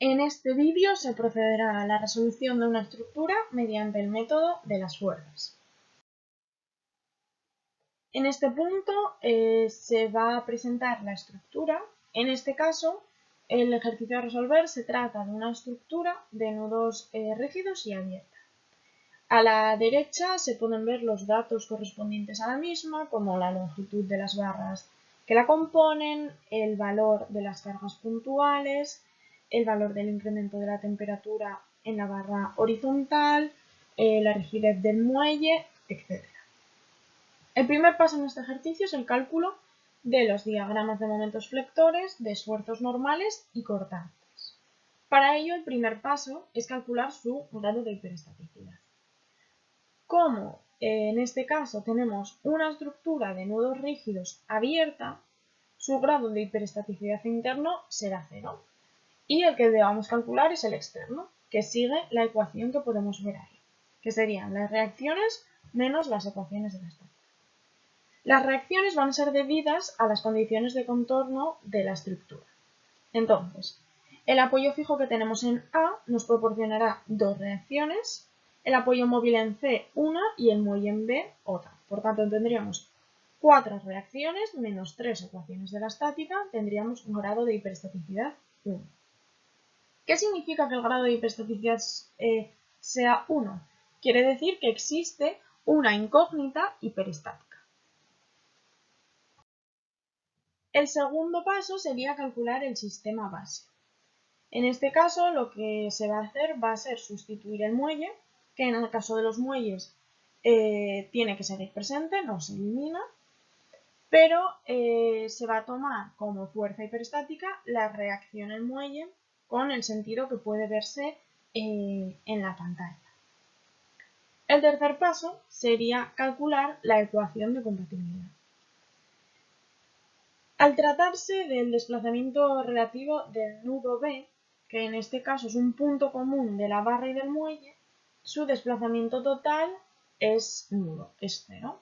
En este vídeo se procederá a la resolución de una estructura mediante el método de las fuerzas. En este punto se va a presentar la estructura. En este caso, el ejercicio a resolver se trata de una estructura de nudos rígidos y abierta. A la derecha se pueden ver los datos correspondientes a la misma, como la longitud de las barras que la componen, el valor de las cargas puntuales, el valor del incremento de la temperatura en la barra horizontal, la rigidez del muelle, etc. El primer paso en este ejercicio es el cálculo de los diagramas de momentos flectores, de esfuerzos normales y cortantes. Para ello, el primer paso es calcular su grado de hiperestaticidad. Como en este caso tenemos una estructura de nudos rígidos abierta, su grado de hiperestaticidad interno será 0. Y el que debamos calcular es el externo, que sigue la ecuación que podemos ver ahí, que serían las reacciones menos las ecuaciones de la estática. Las reacciones van a ser debidas a las condiciones de contorno de la estructura. Entonces, el apoyo fijo que tenemos en A nos proporcionará dos reacciones, el apoyo móvil en C una y el muelle en B otra. Por tanto, tendríamos 4 reacciones menos 3 ecuaciones de la estática, tendríamos un grado de hiperestaticidad 1. ¿Qué significa que el grado de hiperestaticidad sea 1? Quiere decir que existe una incógnita hiperestática. El segundo paso sería calcular el sistema base. En este caso, lo que se va a hacer va a ser sustituir el muelle, que en el caso de los muelles tiene que seguir presente, no se elimina, pero se va a tomar como fuerza hiperestática la reacción en muelle con el sentido que puede verse en la pantalla. El tercer paso sería calcular la ecuación de compatibilidad. Al tratarse del desplazamiento relativo del nudo B, que en este caso es un punto común de la barra y del muelle, su desplazamiento total es nulo, es 0.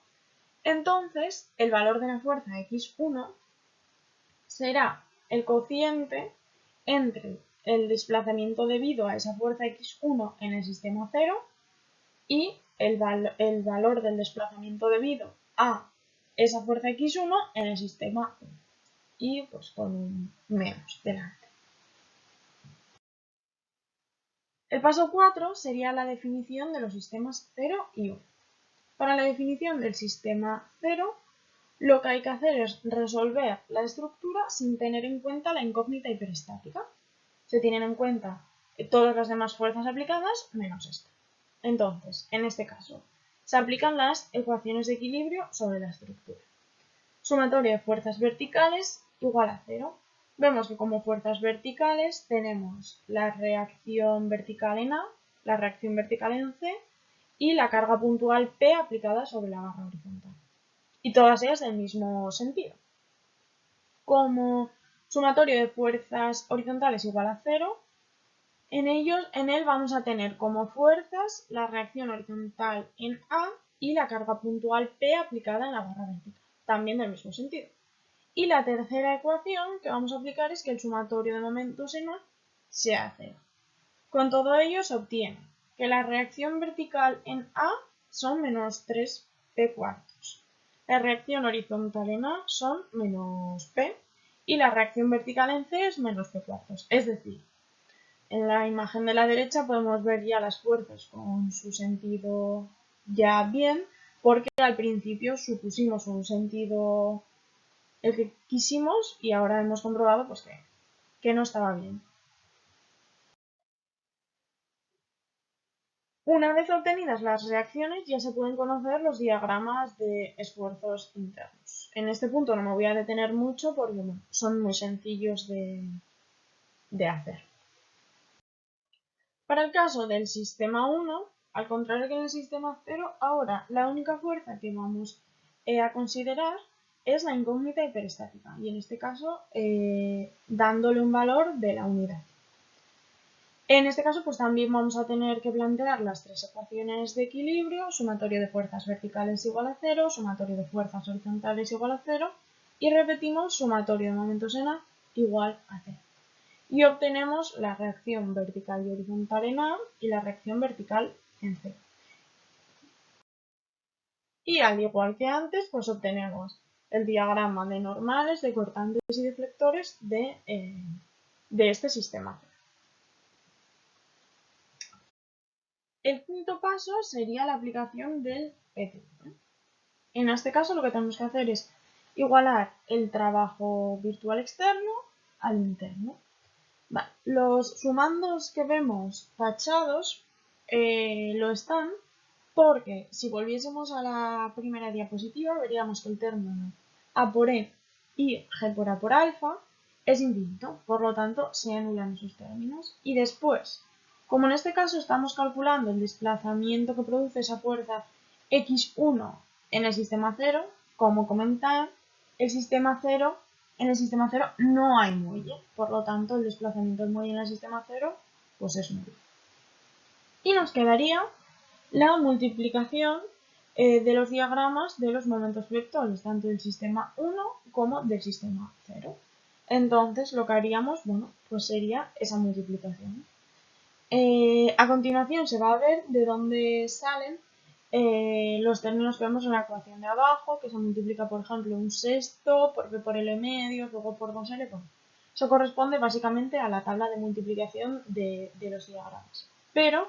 Entonces, el valor de la fuerza x1 será el cociente entre el desplazamiento debido a esa fuerza x1 en el sistema 0 y el valor del desplazamiento debido a esa fuerza x1 en el sistema 1. Y pues con un menos delante. El paso 4 sería la definición de los sistemas 0 y 1. Para la definición del sistema 0, lo que hay que hacer es resolver la estructura sin tener en cuenta la incógnita hiperestática. Se tienen en cuenta todas las demás fuerzas aplicadas menos esta. Entonces, en este caso, se aplican las ecuaciones de equilibrio sobre la estructura. Sumatorio de fuerzas verticales igual a 0. Vemos que como fuerzas verticales tenemos la reacción vertical en A, la reacción vertical en C y la carga puntual P aplicada sobre la barra horizontal. Y todas ellas del mismo sentido. Como sumatorio de fuerzas horizontales igual a 0, en él vamos a tener como fuerzas la reacción horizontal en A y la carga puntual P aplicada en la barra vertical, también del mismo sentido. Y la tercera ecuación que vamos a aplicar es que el sumatorio de momentos en A sea 0. Con todo ello se obtiene que la reacción vertical en A son menos 3p cuartos. La reacción horizontal en A son menos p y la reacción vertical en C es menos p cuartos. Es decir, en la imagen de la derecha podemos ver ya las fuerzas con su sentido ya bien, porque al principio supusimos un sentido el que quisimos y ahora hemos comprobado pues que no estaba bien. Una vez obtenidas las reacciones ya se pueden conocer los diagramas de esfuerzos internos. En este punto no me voy a detener mucho porque son muy sencillos de hacer. Para el caso del sistema 1, al contrario que en el sistema 0, ahora la única fuerza que vamos a considerar es la incógnita hiperestática y en este caso dándole un valor de la unidad. En este caso pues también vamos a tener que plantear las tres ecuaciones de equilibrio, sumatorio de fuerzas verticales igual a 0, sumatorio de fuerzas horizontales igual a 0 y repetimos sumatorio de momentos en A igual a 0. y obtenemos la reacción vertical y horizontal en A y la reacción vertical en C. Y al igual que antes, pues obtenemos el diagrama de normales, de cortantes y deflectores de este sistema. El quinto paso sería la aplicación del PTV. En este caso lo que tenemos que hacer es igualar el trabajo virtual externo al interno. Vale. Los sumandos que vemos tachados lo están porque si volviésemos a la primera diapositiva veríamos que el término A por E y G por A por alfa es infinito, por lo tanto se anulan esos términos. Y después, como en este caso estamos calculando el desplazamiento que produce esa fuerza x1 en el sistema 0, como comentar, en el sistema 0 no hay muelle, por lo tanto el desplazamiento del muelle en el sistema 0 pues es nulo. Y nos quedaría la multiplicación de los diagramas de los momentos flectores, tanto del sistema 1 como del sistema 0. Entonces lo que haríamos, bueno, pues sería esa multiplicación. A continuación se va a ver de dónde salen los términos que vemos en la ecuación de abajo, que se multiplica, por ejemplo, un sexto por b por l medio, luego por 2l. Bueno, eso corresponde básicamente a la tabla de multiplicación de los diagramas. Pero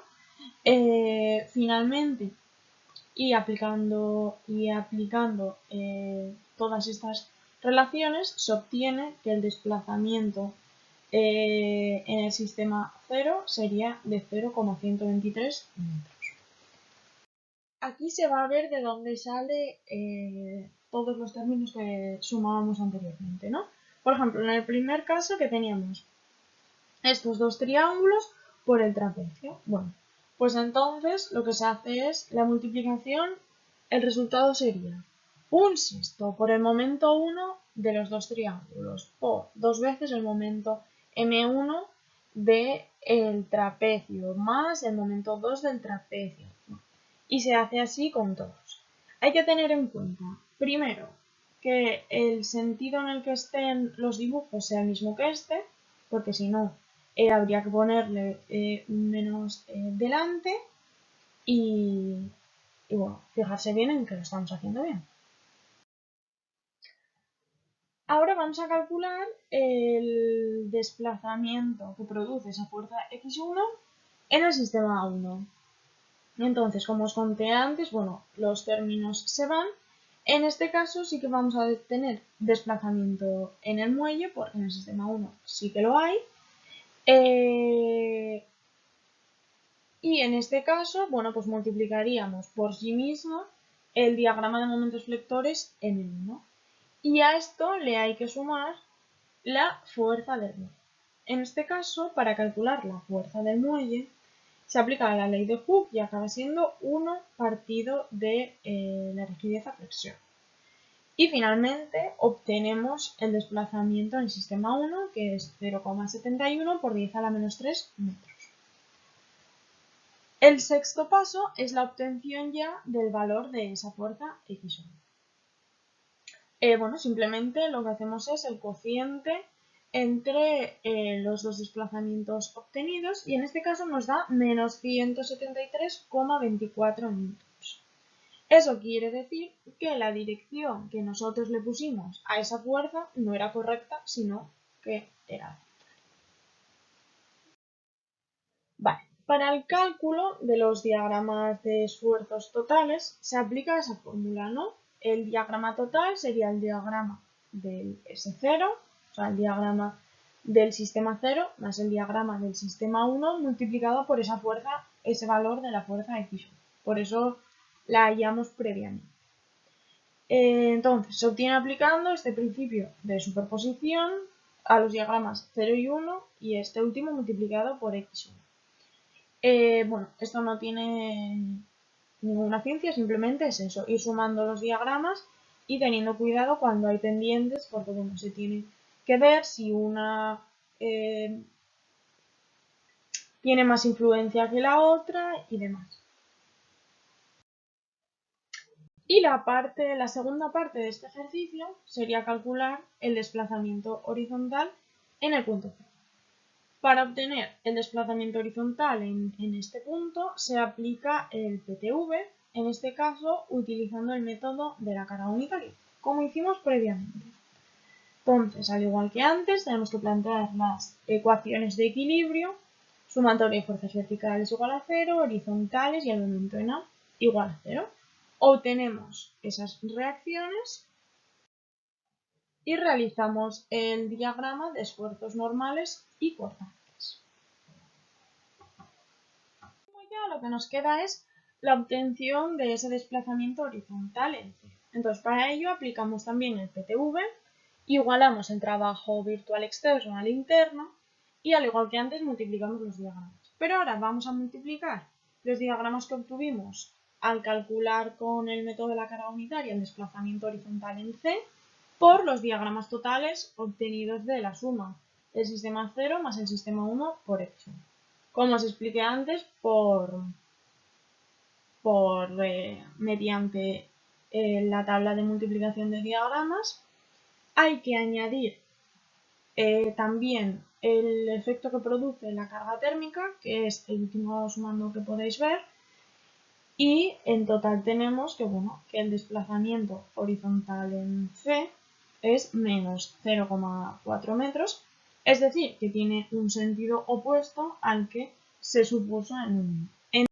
finalmente, y aplicando todas estas relaciones, se obtiene que el desplazamiento en el sistema 0 sería de 0,123 metros. Aquí se va a ver de dónde sale todos los términos que sumábamos anteriormente, ¿no? Por ejemplo, en el primer caso que teníamos estos dos triángulos por el trapecio. Bueno, pues entonces lo que se hace es la multiplicación, el resultado sería un sexto por el momento 1 de los dos triángulos por dos veces el momento m1 del trapecio más el momento 2 del trapecio. Y se hace así con todos. Hay que tener en cuenta, primero, que el sentido en el que estén los dibujos sea el mismo que este, porque si no, habría que ponerle un menos delante y bueno, fijarse bien en que lo estamos haciendo bien. Ahora vamos a calcular el desplazamiento que produce esa fuerza x1 en el sistema 1. Entonces, como os conté antes, bueno, los términos se van. En este caso sí que vamos a tener desplazamiento en el muelle, porque en el sistema 1 sí que lo hay. Y en este caso, bueno, pues multiplicaríamos por sí mismo el diagrama de momentos flectores M1. Y a esto le hay que sumar la fuerza del muelle. En este caso, para calcular la fuerza del muelle, se aplica la ley de Hooke y acaba siendo 1 partido de la rigidez a flexión. Y finalmente obtenemos el desplazamiento en el sistema 1, que es 0,71 por 10 a la menos 3 metros. El sexto paso es la obtención ya del valor de esa fuerza x1. Bueno, simplemente lo que hacemos es el cociente entre los dos desplazamientos obtenidos y en este caso nos da menos 173,24 metros. Eso quiere decir que la dirección que nosotros le pusimos a esa fuerza no era correcta, sino que era. Vale, para el cálculo de los diagramas de esfuerzos totales se aplica esa fórmula, ¿no? El diagrama total sería el diagrama del S0, o sea, el diagrama del sistema 0 más el diagrama del sistema 1 multiplicado por esa fuerza, ese valor de la fuerza x1. Por eso la hallamos previamente. Entonces, se obtiene aplicando este principio de superposición a los diagramas 0 y 1 y este último multiplicado por x1. Bueno, esto no tiene ninguna ciencia, simplemente es eso, ir sumando los diagramas y teniendo cuidado cuando hay pendientes, porque bueno, se tiene que ver si una tiene más influencia que la otra y demás. Y la segunda parte de este ejercicio sería calcular el desplazamiento horizontal en el punto C. Para obtener el desplazamiento horizontal en este punto se aplica el PTV, en este caso utilizando el método de la carga unitaria, como hicimos previamente. Entonces, al igual que antes, tenemos que plantear las ecuaciones de equilibrio, sumatoria de fuerzas verticales igual a 0, horizontales y el momento en A igual a 0. Obtenemos esas reacciones y realizamos el diagrama de esfuerzos normales y cortantes. Ya lo que nos queda es la obtención de ese desplazamiento horizontal en C. Entonces, para ello aplicamos también el PTV, igualamos el trabajo virtual externo al interno y al igual que antes multiplicamos los diagramas. Pero ahora vamos a multiplicar los diagramas que obtuvimos al calcular con el método de la carga unitaria el desplazamiento horizontal en C por los diagramas totales obtenidos de la suma del sistema 0 más el sistema 1 por epsilon. Como os expliqué antes, mediante la tabla de multiplicación de diagramas, hay que añadir también el efecto que produce la carga térmica, que es el último sumando que podéis ver, y en total tenemos que, que el desplazamiento horizontal en C es menos 0,4 metros, es decir, que tiene un sentido opuesto al que se supuso en un inicio.